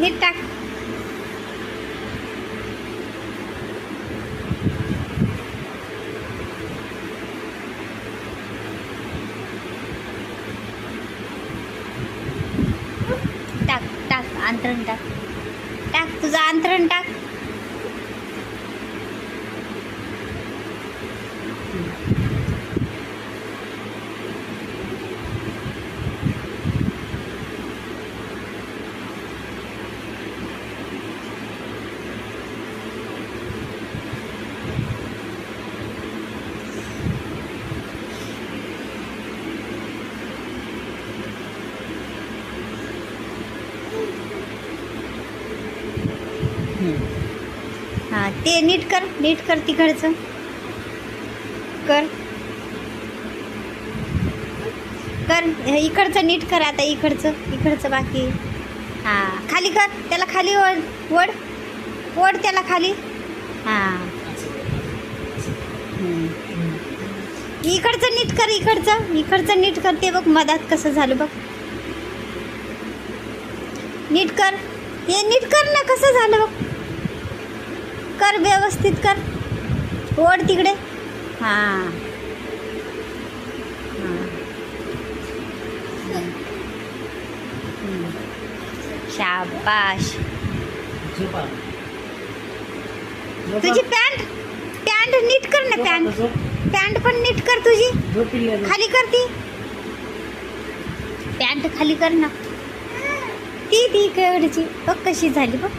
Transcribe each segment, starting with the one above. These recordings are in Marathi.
नीट टाक. टाक टाक अंतरण टाक. टाक तुझं अंतरण टाक. हां ते नीट कर तिकडचं कर. इकडचं नीट कर. आता इकडचं बाकी. हां खाली कर त्याला. खाली ओढ त्याला खाली. हां इकडचं नीट कर. इकडचं नीट कर. ते बघ मधात कसं झालं बघ. नीट कर. हे नीट कर ना. कसं झालं बघ. कर व्यवस्थित कर. ओढ तिकडे. हां शाबाश. तुझी पॅन्ट नीट कर ना. पॅन्ट पण नीट कर तुझी. खाली कर ती पॅन्ट. खाली कर ना. ती केवढीची बघ कशी झाली बघ.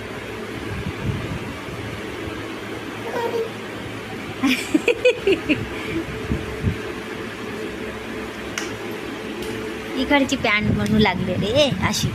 इकडची पॅन्ट म्हणू लागले रे अशी.